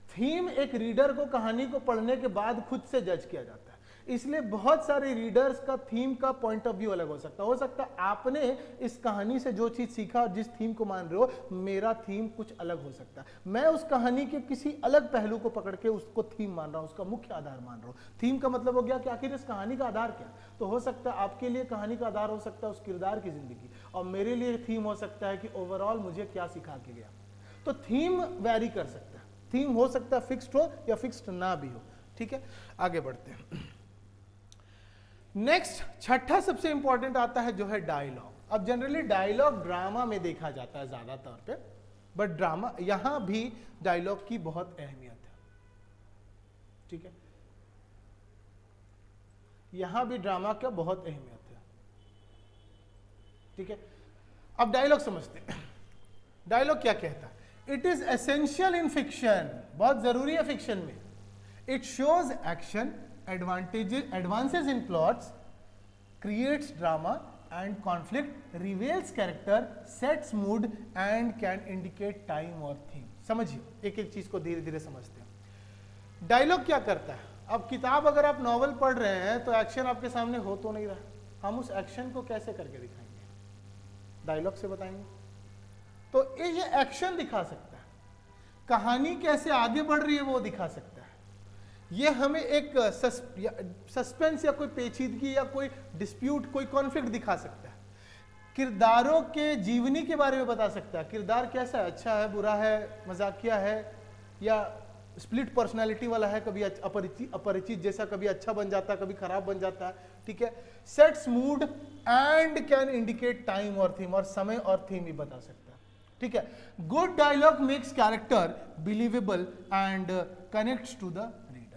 थीम एक रीडर को कहानी को पढ़ने के बाद खुद से जज किया जाता है। इसलिए बहुत सारे रीडर्स का थीम का पॉइंट ऑफ व्यू अलग हो सकता है। हो सकता है आपने इस कहानी से जो चीज सीखा और जिस थीम को मान रहे हो, मेरा थीम कुछ अलग हो सकता है। मैं उस कहानी के किसी अलग पहलू को पकड़ के उसको थीम मान रहा हूं, उसका मुख्य आधार मान रहा हूं। थीम का मतलब हो गया कि आखिर इस कहानी का आधार क्या है। तो हो सकता है आपके लिए कहानी का आधार हो सकता है उस किरदार की जिंदगी, और मेरे लिए थीम हो सकता है कि ओवरऑल मुझे क्या सिखा के गया। तो थीम वैरी कर सकता है, थीम हो सकता है फिक्स्ड हो या फिक्स्ड ना भी हो, ठीक है। आगे बढ़ते हैं। नेक्स्ट, छठा सबसे इंपॉर्टेंट आता है जो है डायलॉग। अब जनरली डायलॉग ड्रामा में देखा जाता है ज्यादातर पे, बट ड्रामा यहां भी डायलॉग की बहुत अहमियत है, ठीक है। यहां भी ड्रामा का बहुत अहमियत है, ठीक है। अब डायलॉग समझते हैं। डायलॉग क्या कहता है? It is essential in fiction, बहुत जरूरी है फिक्शन में। It shows action, advances in plots, creates drama and conflict, reveals character, sets mood and can indicate time or theme। समझिए, एक एक चीज को धीरे धीरे समझते हैं। डायलॉग क्या करता है? अब किताब अगर आप नॉवल पढ़ रहे हैं तो एक्शन आपके सामने हो तो नहीं रहा, हम उस एक्शन को कैसे करके दिखाएंगे? डायलॉग से बताएंगे। तो ये एक्शन दिखा सकता है, कहानी कैसे आगे बढ़ रही है वो दिखा सकता है, ये हमें एक सस्पेंस या कोई पेचीदगी या कोई डिस्प्यूट, कोई कॉन्फ्लिक्ट दिखा सकता है, किरदारों के जीवनी के बारे में बता सकता है, किरदार कैसा है, अच्छा है, बुरा है, मजाकिया है, या स्प्लिट पर्सनालिटी वाला है, कभी अपरिचित जैसा, कभी अच्छा बन जाता है, कभी खराब बन जाता है, ठीक है। Sets mood and can indicate time और थीम, और समय और थीम भी बता सकता है, ठीक है। Good dialogue makes character believable and connects to the,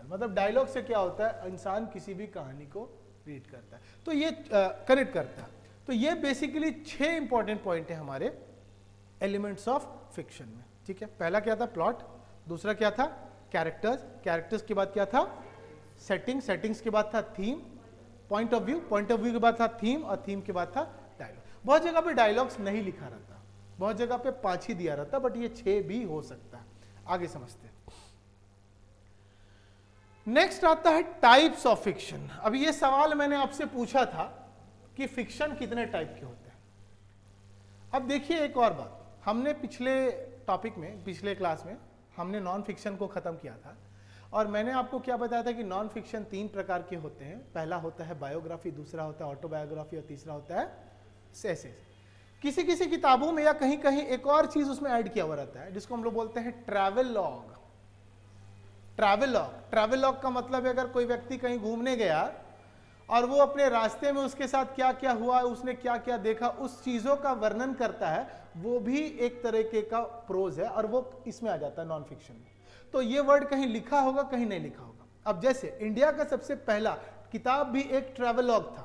मतलब डायलॉग से क्या होता है, इंसान किसी भी कहानी को रीड करता है तो ये कनेक्ट करता है। तो ये बेसिकली 6 इंपॉर्टेंट पॉइंट है हमारे एलिमेंट्स ऑफ फिक्शन में, ठीक है। पहला क्या था? प्लॉट। दूसरा क्या था? कैरेक्टर्स। कैरेक्टर्स के बाद क्या था? सेटिंग। सेटिंग्स के बाद था theme. Point of view. Point of view के बाद था थीम, और थीम के बाद था डायलॉग। बहुत जगह पे डायलॉग्स नहीं लिखा रहता, बहुत जगह पे 5 ही दिया रहता, बट ये 6 भी हो सकता है। आगे समझते हैं। नेक्स्ट आता है टाइप्स ऑफ फिक्शन। अब ये सवाल मैंने आपसे पूछा था कि फिक्शन कितने टाइप के होते हैं। अब देखिए एक और बात, हमने पिछले टॉपिक में, पिछले क्लास में हमने नॉन फिक्शन को खत्म किया था, और मैंने आपको क्या बताया था कि नॉन फिक्शन 3 प्रकार के होते हैं। पहला होता है बायोग्राफी, दूसरा होता है ऑटोबायोग्राफी, और तीसरा होता है एसेस। किसी किसी किताबों में या कहीं कहीं एक और चीज उसमें ऐड किया हुआ रहता है जिसको हम लोग बोलते हैं ट्रैवल लॉग। ट्रैवल लॉग का मतलब है अगर कोई व्यक्ति कहीं घूमने गया और वो अपने रास्ते में उसके साथ क्या क्या हुआ, उसने क्या क्या देखा, उस चीजों का वर्णन करता है, वो भी एक तरीके का प्रोज है और वो इसमें आ जाता है नॉन फिक्शन में। तो ये वर्ड कहीं लिखा होगा कहीं नहीं लिखा होगा। अब जैसे इंडिया का सबसे पहला किताब भी एक ट्रैवल लॉग था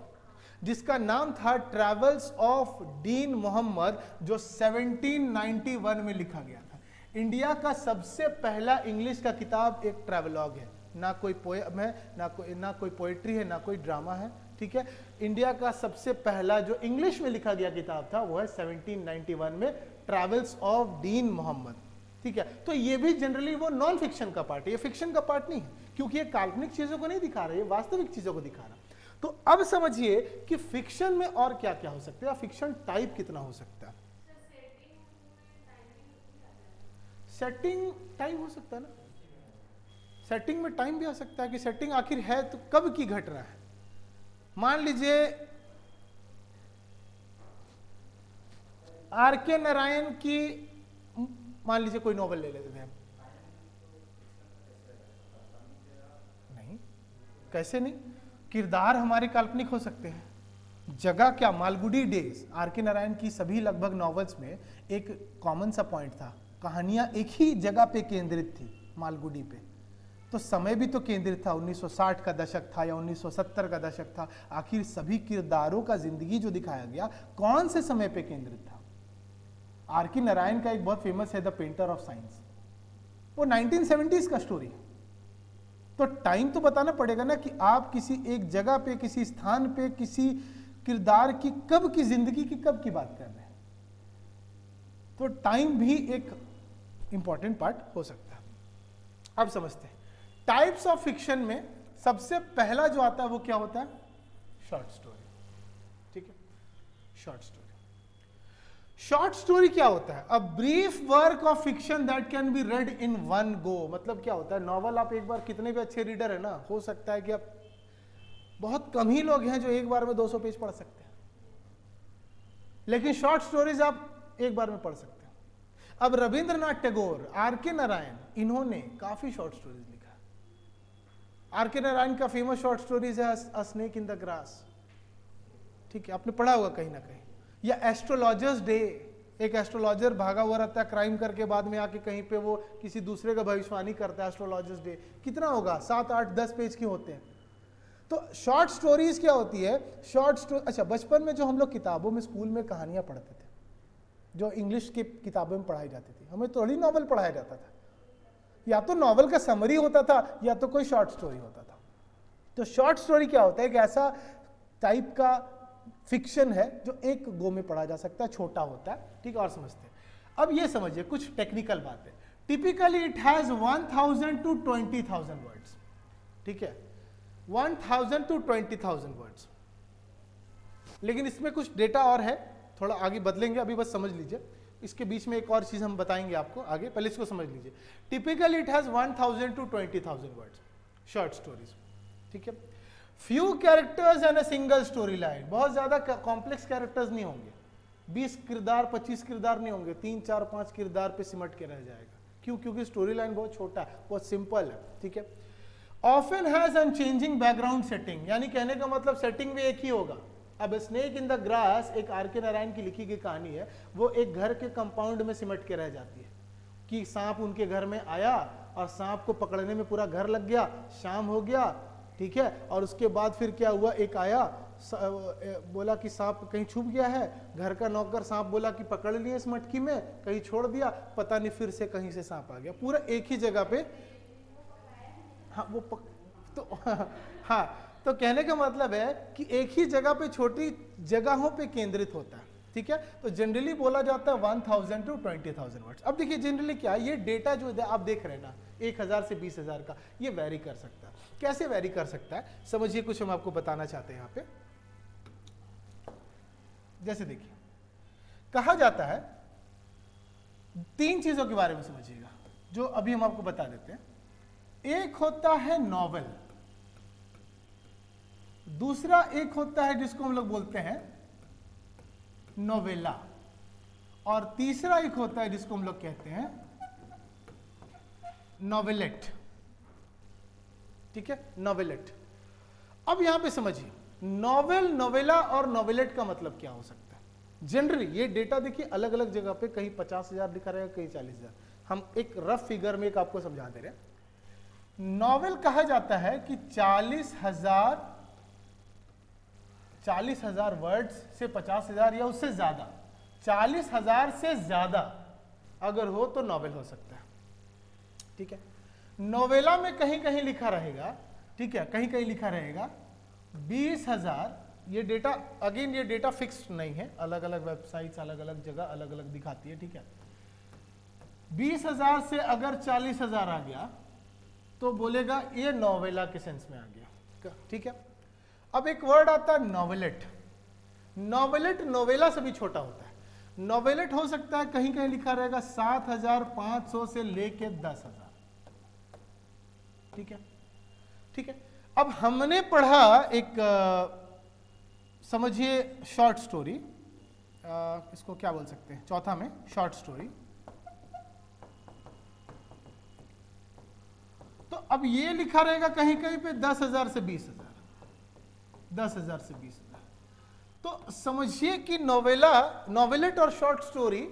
जिसका नाम था ट्रैवल्स ऑफ डीन मोहम्मद, जो 1791 में लिखा गया था। इंडिया का सबसे पहला इंग्लिश का किताब एक ट्रैवलॉग है, ना कोई पोएम है, ना कोई पोएट्री है, ना कोई ड्रामा है, ठीक है। इंडिया का सबसे पहला जो इंग्लिश में लिखा गया किताब था वो है 1791 में ट्रैवल्स ऑफ डीन मोहम्मद, ठीक है। तो ये भी जनरली वो नॉन फिक्शन का पार्ट है, ये फिक्शन का पार्ट नहीं है, क्योंकि ये काल्पनिक चीजों को नहीं दिखा रहा है, ये वास्तविक चीजों को दिखा रहा है। तो अब समझिए कि फिक्शन में और क्या क्या हो सकता है, फिक्शन टाइप कितना हो सकता है। सेटिंग टाइम हो सकता है ना, सेटिंग में टाइम भी आ सकता है कि सेटिंग आखिर है तो कब की घटना है। मान लीजिए आर.के. नारायण की, मान लीजिए कोई नॉवल ले लेते हैं, नहीं, कैसे नहीं, किरदार हमारे काल्पनिक हो सकते हैं। जगह क्या, मालगुडी डेज, आर.के. नारायण की सभी लगभग नॉवेल्स में एक कॉमन सा पॉइंट था, कहानियां एक ही जगह पे केंद्रित थी, मालगुडी पे। तो समय भी तो केंद्रित था, 1960 का दशक था या 1970 का दशक था। आखिर सभी किरदारों का जिंदगी जो दिखाया गया कौन से समय पे केंद्रित था। आर.के. नारायण का एक बहुत फेमस है द पेंटर ऑफ साइंस, वो 1970s का स्टोरी है। तो टाइम तो बताना पड़ेगा ना कि आप किसी एक जगह पे, किसी स्थान पे, किसी किरदार की कब की जिंदगी की कब की बात कर रहे हैं। तो टाइम भी एक इंपॉर्टेंट पार्ट हो सकता है। अब समझते हैं टाइप्स ऑफ फिक्शन में सबसे पहला जो आता है वो क्या होता है, शॉर्ट स्टोरी, ठीक है। शॉर्ट स्टोरी, शॉर्ट स्टोरी क्या होता है, a brief work of fiction that can be red in one go. मतलब क्या होता है, नॉवल आप एक बार, कितने भी अच्छे रीडर है ना, हो सकता है कि आप, बहुत कम ही लोग हैं जो एक बार में 200 पेज पढ़ सकते हैं, लेकिन शॉर्ट स्टोरीज आप एक बार में पढ़ सकते हैं। अब रविंद्रनाथ टैगोर, आर.के. नारायण, इन्होंने काफी शॉर्ट स्टोरीज लिखा है। आर.के. नारायण का फेमस शॉर्ट स्टोरीज है अ स्नेक इन द ग्रास, ठीक है, आपने पढ़ा होगा कहीं ना कहीं। या एस्ट्रोलॉजर्स डे, एक एस्ट्रोलॉजर भागा हुआ रहता है क्राइम करके, बाद में आके कहीं पे वो किसी दूसरे का भविष्यवाणी करता है। एस्ट्रोलॉजर्स डे कितना होगा, 7, 8, 10 पेज के होते हैं। तो शॉर्ट स्टोरीज क्या होती है, शॉर्ट स्टोरी, अच्छा बचपन में जो हम लोग किताबों में, स्कूल में कहानियां पढ़ते थे, जो इंग्लिश की किताबों में पढ़ाई जाती थी, हमें थोड़ी नॉवल पढ़ाया जाता था, या तो नॉवल का समरी होता था या तो कोई शॉर्ट स्टोरी होता था। तो शॉर्ट स्टोरी क्या होता है, एक ऐसा टाइप का फिक्शन है जो एक गो में पढ़ा जा सकता है, छोटा होता है, ठीक है। और समझते हैं, अब ये समझिए कुछ टेक्निकल बात है। Typically it has 1000 to 20,000 words, ठीक है, 1000 to 20,000 वर्ड्स। लेकिन इसमें कुछ डेटा और है, थोड़ा आगे बदलेंगे, अभी बस समझ लीजिए। इसके बीच में एक और चीज हम बताएंगे आपको आगे, पहले इसको समझ लीजिए। Typically it has 1000 to 20,000 words, short stories, ठीक है। Few characters and a single storey line, बहुत ज्यादा कॉम्प्लेक्स कैरेक्टर्स नहीं होंगे, 20 किरदार 25 किरदार नहीं होंगे, 3 4 5 किरदार पे सिमट के रह जाएगा। क्यों, क्योंकि स्टोरी लाइन बहुत छोटा है, बहुत सिंपल है, ठीक है। Often has unchanging background setting, यानी कहने का मतलब सेटिंग भी एक ही होगा। अब स्नेक इन द ग्रास एक आर.के. नारायण की लिखी गई कहानी है, वो एक घर के कंपाउंड में सिमट के रह जाती है कि सांप उनके घर में आया और सांप को पकड़ने में पूरा घर लग गया, शाम हो गया, ठीक है। और उसके बाद फिर क्या हुआ, एक आया बोला कि सांप कहीं छुप गया है, घर का नौकर सांप बोला कि पकड़ लिए इस मटकी में, कहीं छोड़ दिया, पता नहीं फिर से कहीं से सांप आ गया, पूरा एक ही जगह पे। हाँ वो तो हाँ, तो कहने का मतलब है कि एक ही जगह पे छोटी जगहों पे केंद्रित होता है, ठीक है। तो जनरली बोला जाता है 1000 to 20,000 वर्ड्स। अब देखिए जनरली क्या, ये डेटा जो आप देख रहे हैं ना, 1000 से 20,000 का, ये वेरी कर सकता है। कैसे वेरी कर सकता है, समझिए, कुछ हम आपको बताना चाहते हैं यहाँ पे। जैसे देखिए, कहा जाता है, 3 चीजों के बारे में समझिएगा जो अभी हम आपको बता देते हैं। एक होता है नॉवेल, दूसरा एक होता है जिसको हम लोग बोलते हैं नोवेला, और तीसरा एक होता है जिसको हम लोग कहते हैं नॉवेलेट। ठीक है, नॉवेलेट। अब यहां पे समझिए नॉवेल, नोवेला और नॉवेलेट का मतलब क्या हो सकता है। जनरली ये डेटा देखिए अलग अलग जगह पे, कहीं 50,000 दिखा रहेगा, कहीं 40,000। हम एक रफ फिगर में एक आपको समझा दे रहे हैं। नॉवेल कहा जाता है कि 40,000 वर्ड्स से 50,000 या उससे ज्यादा, 40,000 से ज्यादा अगर हो तो नॉवेल हो सकता है। ठीक है, नोवेला में कहीं कहीं लिखा रहेगा, ठीक है, कहीं कहीं लिखा रहेगा 20,000। ये डेटा अगेन, ये डेटा फिक्स्ड नहीं है, अलग अलग वेबसाइट्स अलग अलग जगह अलग अलग दिखाती है। ठीक है, 20,000 से अगर 40,000 आ गया तो बोलेगा ये नोवेला के सेंस में आ गया। ठीक है, अब एक वर्ड आता है नॉवेलेट। नॉवेलेट नोवेला से भी छोटा होता है। नॉवेलेट हो सकता है कहीं कहीं लिखा रहेगा 7,500 से लेके 10,000। ठीक है, ठीक है। अब हमने पढ़ा एक समझिए शॉर्ट स्टोरी, इसको क्या बोल सकते हैं, चौथा में शॉर्ट स्टोरी। तो अब ये लिखा रहेगा कहीं कहीं पे 10,000 से 20,000, 10,000 से 20,000। तो समझिए कि नोवेला, नॉवेलेट और शॉर्ट स्टोरी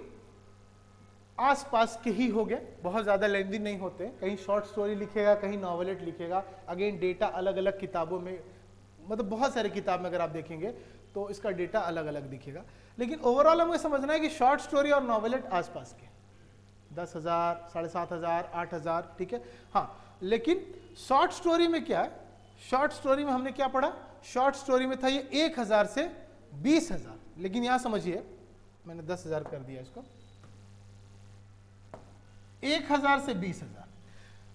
आसपास के ही हो गए, बहुत ज्यादा लेंथी नहीं होते। कहीं शॉर्ट स्टोरी लिखेगा, कहीं नॉवेलेट लिखेगा। अगेन डेटा अलग अलग किताबों में, मतलब बहुत सारे किताब में अगर आप देखेंगे तो इसका डेटा अलग अलग दिखेगा। लेकिन ओवरऑल हमें समझना है कि शॉर्ट स्टोरी और नॉवेलेट आसपास के 10,000, 7,500, 8,000। ठीक है, हाँ। लेकिन शॉर्ट स्टोरी में क्या है, शॉर्ट स्टोरी में हमने क्या पढ़ा, शॉर्ट स्टोरी में था ये 1,000 से 20,000। लेकिन यहां समझिए मैंने 10,000 कर दिया इसको, 1,000 से 20,000,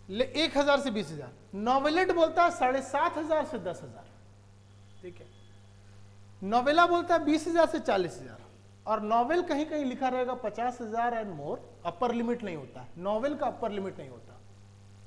1,000 से 20,000। नॉवेलेट बोलता है 7,500 से 10,000। ठीक है, नोवेला बोलता है 20,000 से 40,000। और नॉवेल कहीं कहीं लिखा रहेगा 50,000 एंड मोर। अपर लिमिट नहीं होता है, नॉवेल का अपर लिमिट नहीं होता,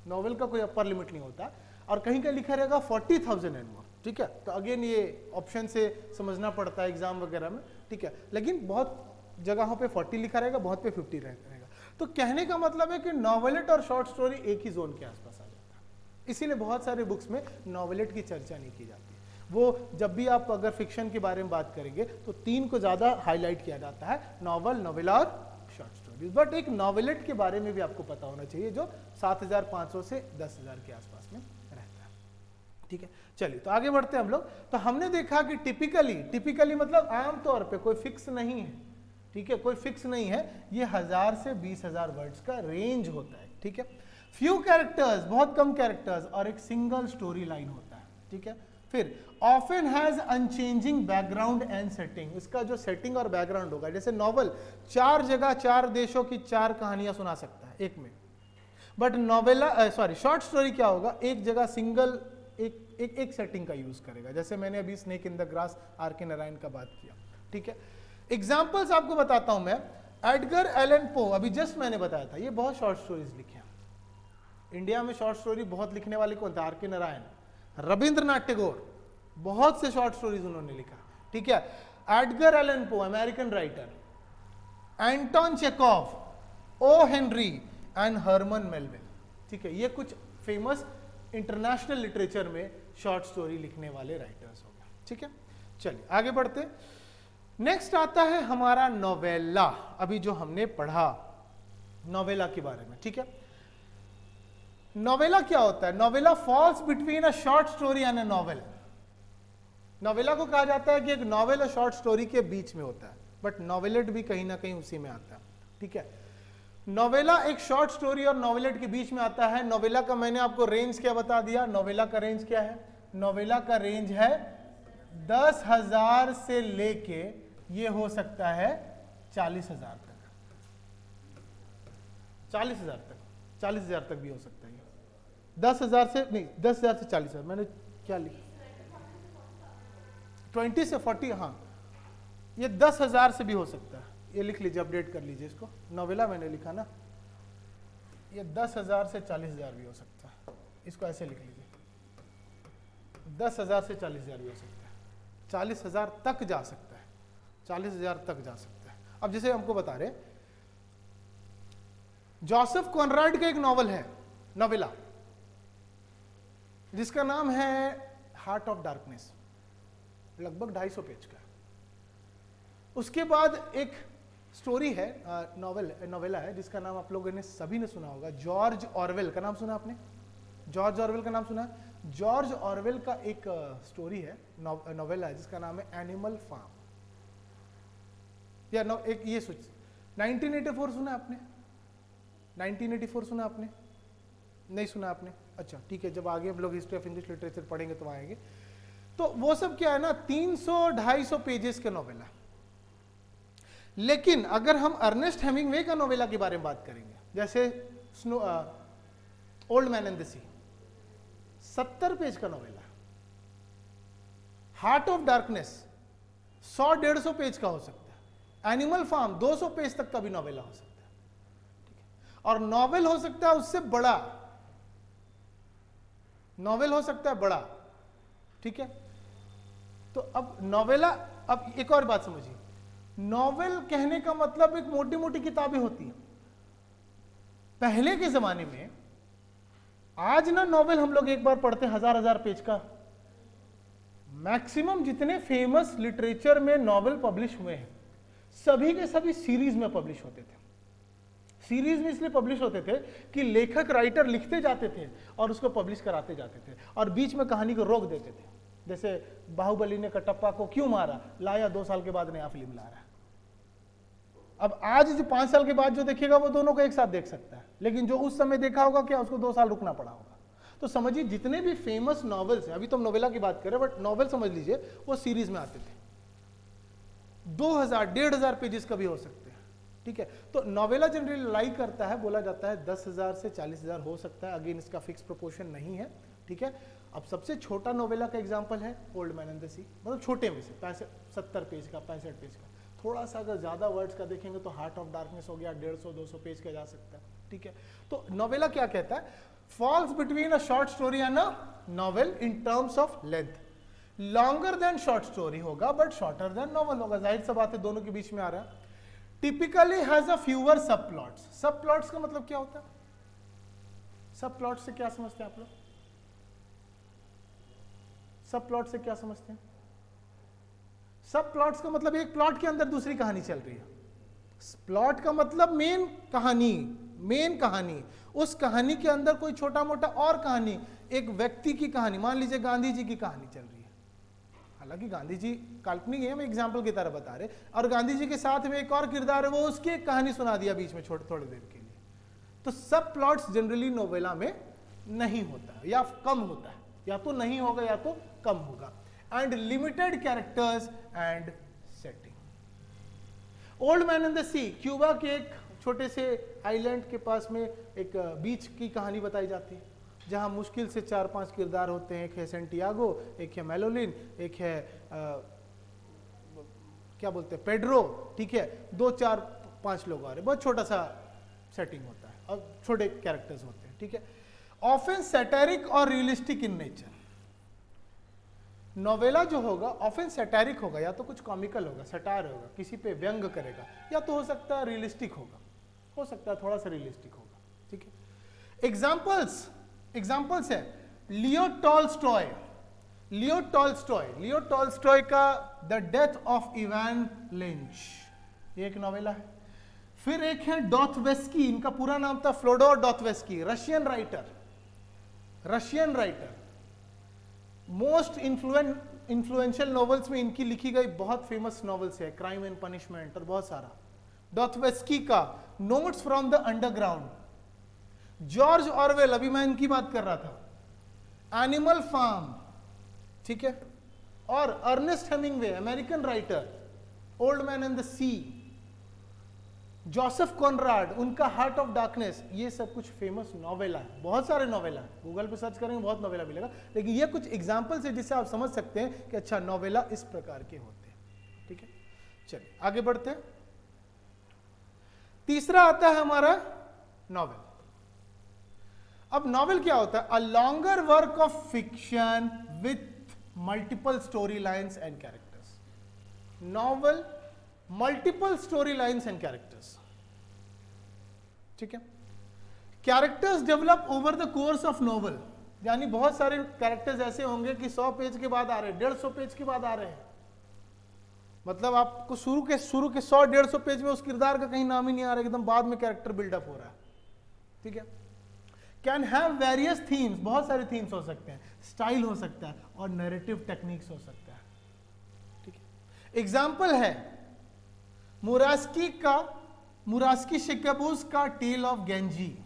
नॉवेल का कोई अपर लिमिट नहीं होता। और कहीं कहीं लिखा रहेगा 40,000 एंड मोर। ठीक है, तो अगेन ये ऑप्शन से समझना पड़ता है एग्जाम वगैरह में। ठीक है, लेकिन बहुत जगहों पे 40 लिखा रहेगा, बहुत पे 50 रहेगा। तो कहने का मतलब है कि नॉवेलेट और शॉर्ट स्टोरी एक ही जोन के आसपास आ जाता है। इसीलिए बहुत सारे बुक्स में नॉवेलेट की चर्चा नहीं की जाती। वो जब भी आप अगर फिक्शन के बारे में बात करेंगे तो 3 को ज्यादा हाईलाइट किया जाता है, नॉवल, नोवेला और शॉर्ट स्टोरीज। बट एक नॉवेलेट के बारे में भी आपको पता होना चाहिए जो 7,500 से 10,000 के आसपास में रहता है। ठीक है, चलिए तो आगे बढ़ते हैं हम लोग। तो हमने देखा कि टिपिकली मतलब आमतौर पे कोई फिक्स नहीं है। ठीक है, कोई फिक्स नहीं है, ये 1,000 से 20,000 वर्ड्स का रेंज होता है। ठीक है, फ्यू कैरेक्टर्स, बहुत कम कैरेक्टर्स, और एक सिंगल स्टोरी लाइन होता है। ठीक है, फिर often has unchanging background and setting. इसका जो सेटिंग और बैकग्राउंड होगा, जैसे नॉवल 4 जगह 4 देशों की 4 कहानियां सुना सकता है एक में। But novella, sorry, short story क्या होगा, एक जगह सिंगल एक सेटिंग का यूज करेगा। जैसे मैंने अभी snake in the grass R K. Narayan का बात किया। ठीक है, एग्जाम्पल्स आपको बताता हूं मैं। एडगर एलन पो, अभी जस्ट मैंने बताया था, ये बहुत शॉर्ट स्टोरीज लिखे हैं। इंडिया में शॉर्ट स्टोरी बहुत लिखने वाले कौन थे, आर.के. नारायण, रविंद्रनाथ टैगोर, बहुत से शॉर्ट स्टोरीज उन्होंने लिखा। ठीक है, Edgar Allan Poe American writer, Anton Chekhov, O Henry and Herman Melville. ठीक है, ये कुछ फेमस इंटरनेशनल लिटरेचर में शॉर्ट स्टोरी लिखने वाले राइटर्स हो गए। ठीक है, चलिए आगे बढ़ते। नेक्स्ट आता है हमारा नोवेला। अभी जो हमने पढ़ा नोवेला के बारे में। ठीक है, नोवेला क्या होता है, novella falls between a short story and a novel. Novella को कहा जाता है कि एक नॉवेल और शॉर्ट स्टोरी के बीच में होता है, बट नॉवेलेट भी कहीं ना कहीं उसी में आता है। ठीक है, नोवेला एक शॉर्ट स्टोरी और नॉवेलेट के बीच में आता है। नोवेला का मैंने आपको रेंज क्या बता दिया, नोवेला का रेंज क्या है, नोवेला का रेंज है 10,000 से लेके ये हो सकता है 40,000 तक, 40,000 तक, 40,000 तक भी हो सकता है। 10,000 से नहीं, 10,000 से 40,000, मैंने क्या लिखा, 20 से 40, हाँ, ये 10,000 से भी हो सकता है। ये लिख लीजिए, अपडेट कर लीजिए इसको। नोवेला मैंने लिखा ना, ये 10,000 से 40,000 भी हो सकता है। इसको ऐसे लिख लीजिए, 10,000 से 40,000 भी हो सकता है, 40,000 तक जा सकता है, 40,000 तक जा सकता है। अब जैसे हमको बता रहे, जोसेफ कॉनराड का एक नॉवल है, नोवेला, जिसका नाम है हार्ट ऑफ डार्कनेस, लगभग 250 पेज का। उसके बाद एक स्टोरी है, नोवेला है, जिसका नाम आप लोगों ने सभी ने सुना होगा, जॉर्ज ऑरवेल का नाम सुना आपने? जॉर्ज ऑरवेल का नाम सुना? जॉर्ज ऑरवेल का एक स्टोरी है, नोवेला है, जिसका नाम है एनिमल फार्म, या एक ये 1984 सुना आपने? 1984 सुना आपने? नहीं सुना आपने? अच्छा ठीक है, जब आगे हम लोग हिस्ट्री ऑफ इंग्लिश लिटरेचर पढ़ेंगे तो आएंगे। तो वो सब क्या है ना, 300-250 पेजेस का नोवेला। लेकिन अगर हम अर्नेस्ट हेमिंगवे का नोवेला के बारे में बात करेंगे, जैसे old man and the sea, 70 page का novella. Heart of darkness 100-150 page का हो सकता है। एनिमल फार्म 200 पेज तक का भी नोवेला हो सकता है, ठीक है? और नॉवेल हो सकता है उससे बड़ा, नॉवेल हो सकता है बड़ा, ठीक है? तो अब नोवेला, अब एक और बात समझिए, नॉवेल कहने का मतलब एक मोटी मोटी किताबें होती हैं पहले के जमाने में। आज ना नॉवेल हम लोग एक बार पढ़ते हैं 1000 पेज का। मैक्सिमम जितने फेमस लिटरेचर में नॉवेल पब्लिश हुए हैं, सभी के सभी सीरीज में पब्लिश होते थे। सीरीज में इसलिए पब्लिश होते थे कि लेखक राइटर लिखते जाते थे और उसको पब्लिश कराते जाते थे, और बीच में कहानी को रोक देते थे। जैसे बाहुबली ने कटप्पा को क्यों मारा, लाया 2 साल के बाद नया फिल्म ला रहा है। अब आज जो 5 साल के बाद जो देखेगा वो दोनों को एक साथ देख सकता है, लेकिन जो उस समय देखा होगा क्या, उसको 2 साल रुकना पड़ा होगा। तो समझिए जितने भी फेमस नॉवेल्स हैं, अभी तो हम नोवेला की बात करें, बट नॉवेल समझ लीजिए वो सीरीज में आते थे। 2000-1500 पेजेस का भी हो सकते हैं, ठीक है? तो नोवेला जनरली लाइक करता है, बोला जाता है 10,000 से 40,000 हो सकता है। अगेन इसका फिक्स प्रोपोर्शन नहीं है, ठीक है? अब सबसे छोटा नोवेला का एग्जांपल है ओल्ड मैन एंड द सी, मतलब छोटे में से 70 पेज का, 65 पेज का। थोड़ा सा अगर ज्यादा वर्ड्स का देखेंगे तो हार्ट ऑफ डार्कनेस हो गया, 150-200 पेज का जा सकता है, ठीक है? तो नोवेला क्या कहता है, falls between a short story and a novel in terms of length. Longer than short story होगा बट शॉर्टर देन नॉवेल होगा, जाहिर सा बात है, दोनों के बीच में आ रहा है। टिपिकली हैज अ फ्यूअर सब प्लॉट्स। सब प्लॉट्स का मतलब क्या होता है? सब प्लॉट से क्या समझते हैं आप लोग? सब प्लॉट से क्या समझते हैं? सब प्लॉट्स का मतलब एक प्लॉट के अंदर दूसरी कहानी चल रही है। प्लॉट का मतलब मेन कहानी, मेन कहानी, उस कहानी के अंदर कोई छोटा मोटा और कहानी, एक व्यक्ति की कहानी, मान लीजिए गांधी जी की कहानी चल रही है। हालांकि गांधी जी काल्पनिक है, हम एग्जाम्पल की तरह बता रहे, और गांधी जी के साथ में एक और किरदार है, वो उसकी एक कहानी सुना दिया बीच में थोड़ी देर के लिए। तो सब प्लॉट्स जनरली नोवेला में नहीं होता है, या कम होता है, या तो नहीं होगा या तो कम होगा। And limited characters and setting. Old man and the sea, Cuba के एक छोटे से आइलैंड के पास में एक बीच की कहानी बताई जाती है, जहां मुश्किल से 4-5 किरदार होते हैं। एक है सेंटियागो, एक है मेलोलिन, एक है क्या बोलते हैं, पेड्रो, ठीक है? 2-4-5 लोग आ रहे, बहुत छोटा सा सेटिंग होता है और छोटे कैरेक्टर्स होते हैं, ठीक है? ऑफेन सैटारिक और रियलिस्टिक इन नेचर। नोवेला जो होगा ऑफेन सैटारिक होगा, या तो कुछ कॉमिकल होगा, सटायर होगा, किसी पे व्यंग करेगा, या तो हो सकता है रियलिस्टिक होगा, हो सकता है थोड़ा सा रियलिस्टिक होगा, ठीक है? एग्जाम्पल्स है लियो टॉल्स्टॉय। लियो टॉल्स्टॉय का the death of Ivan lynch, ये एक नोवेला है। फिर एक है डॉथवेस्की, इनका पूरा नाम था Fyodor Dostoevsky, Russian writer. Most influential novels में इनकी लिखी गई बहुत फेमस नॉवेल्स है, क्राइम एंड पनिशमेंट और बहुत सारा। डॉथवेस्की का notes from the underground. George Orwell, अभी मैं इनकी बात कर रहा था, एनिमल फार्म, ठीक है? और Ernest Hemingway, American writer, old man and the sea. Joseph Conrad, उनका हार्ट ऑफ डार्कनेस, ये सब कुछ फेमस नॉवेला है। बहुत सारे नॉवेला है, गूगल पे सर्च करेंगे बहुत नॉवेला मिलेगा, लेकिन ये कुछ एग्जाम्पल्स है जिससे आप समझ सकते हैं कि अच्छा नॉवेला इस प्रकार के होते हैं, ठीक है? चलिए आगे बढ़ते हैं। तीसरा आता है हमारा नॉवेल। अब नॉवेल क्या होता है? A longer work of fiction with multiple story lines and characters. Novel multiple story lines and characters, ठीक है। Characters develop over the course of novel, यानी बहुत सारे कैरेक्टर्स ऐसे होंगे कि 100 पेज के बाद आ रहे हैं, 150 पेज के बाद आ रहे हैं, मतलब आपको शुरू के 100-150 पेज में उस किरदार का कहीं नाम ही नहीं आ रहा, एकदम बाद में कैरेक्टर बिल्डअप हो रहा है, ठीक है। कैन हैव वेरियस थीम्स, बहुत सारे थीम्स हो सकते हैं, स्टाइल हो सकता है और नैरेटिव टेक्निक्स हो सकता है, ठीक है। एग्जाम्पल है मुरास्की शिकाबूस का टेल ऑफ गेंजी,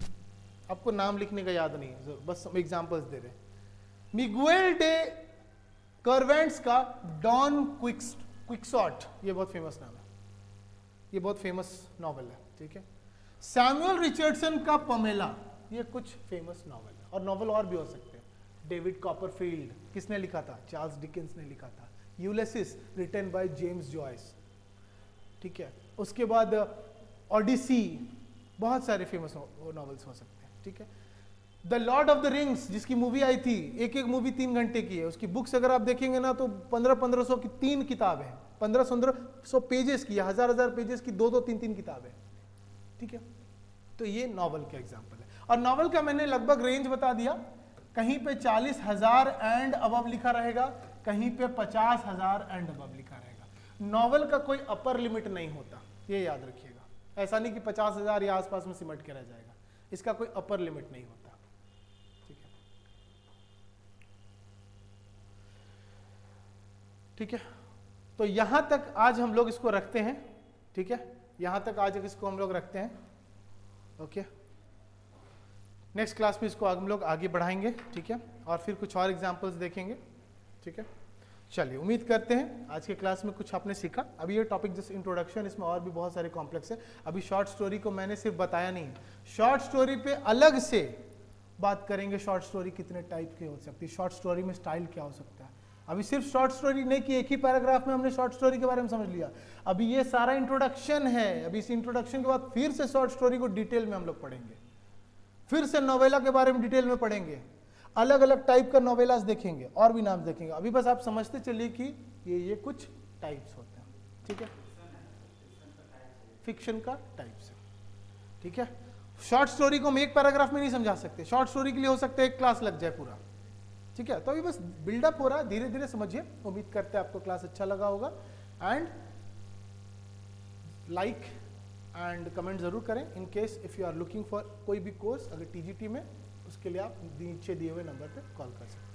आपको नाम लिखने का याद नहीं है, बस हम एग्जाम्पल्स दे रहे हैं। मिगुएल डे करवेंट्स का डॉन क्विक्सॉट, ये बहुत फेमस नाम है, ये बहुत फेमस नॉवेल है, ठीक है। सैमुअल रिचर्डसन का पमेला, ये कुछ फेमस नॉवेल है, और नॉवेल और भी हो सकते हैं। डेविड कॉपरफील्ड, किसने लिखा था? चार्ल्स डिकेंस ने लिखा था। Ulysses written by James Joyce, ठीक है। उसके बाद ओडिसी, बहुत सारे फेमस नॉवेल्स हो सकते हैं, ठीक है। The Lord of the rings, जिसकी मूवी आई थी, एक मूवी 3 घंटे की है, उसकी बुक्स अगर आप देखेंगे ना तो 1500 की 3 किताबें हैं, 1500 पेजेस की, 1000 पेजेस की 2-3 किताबें, ठीक है। तो ये नॉवल का एग्जाम्पल है, और नॉवल का मैंने लगभग रेंज बता दिया, कहीं पे 40,000 एंड अबव लिखा रहेगा, कहीं पे 50,000 एंड अबव लिखा रहेगा। नॉवल का कोई अपर लिमिट नहीं होता, ये याद रखिएगा, ऐसा नहीं कि 50,000 या आसपास में सिमट के रह जाएगा, इसका कोई अपर लिमिट नहीं होता, ठीक है। ठीक है, तो यहां तक आज हम लोग इसको रखते हैं, ठीक है, यहां तक आज इसको हम लोग रखते हैं, ओके। नेक्स्ट क्लास में इसको हम लोग आगे बढ़ाएंगे, ठीक है, और फिर कुछ और एग्जांपल्स देखेंगे, ठीक है। चलिए, उम्मीद करते हैं आज के क्लास में कुछ आपने सीखा। अभी ये टॉपिक जस्ट इंट्रोडक्शन, इसमें और भी बहुत सारे कॉम्प्लेक्स है। अभी शॉर्ट स्टोरी को मैंने सिर्फ बताया नहीं, शॉर्ट स्टोरी पे अलग से बात करेंगे। शॉर्ट स्टोरी कितने टाइप की हो सकती है, शॉर्ट स्टोरी में स्टाइल क्या हो सकता है। अभी सिर्फ शॉर्ट स्टोरी नहीं कि एक ही पैराग्राफ में हमने शॉर्ट स्टोरी के बारे में समझ लिया, अभी ये सारा इंट्रोडक्शन है। अभी इस इंट्रोडक्शन के बाद फिर से शॉर्ट स्टोरी को डिटेल में हम लोग पढ़ेंगे, फिर से नोवेला के बारे में डिटेल में पढ़ेंगे, अलग अलग टाइप का नोवेलास देखेंगे और भी नाम देखेंगे। अभी बस आप समझते चलिए कि ये कुछ टाइप्स होते हैं, ठीक है, फिक्शन का टाइप्स है, ठीक है। शॉर्ट स्टोरी को हम एक पैराग्राफ में नहीं समझा सकते, शॉर्ट स्टोरी के लिए हो सकता है एक क्लास लग जाए पूरा, ठीक है। तो अभी बस बिल्डअप हो रहा है, धीरे धीरे समझिए। उम्मीद करते हैं आपको क्लास अच्छा लगा होगा, एंड लाइक एंड कमेंट जरूर करें। In case if you are looking for कोई भी कोर्स अगर टीजीटी में, उसके लिए आप नीचे दिए हुए नंबर पे कॉल कर सकते हैं।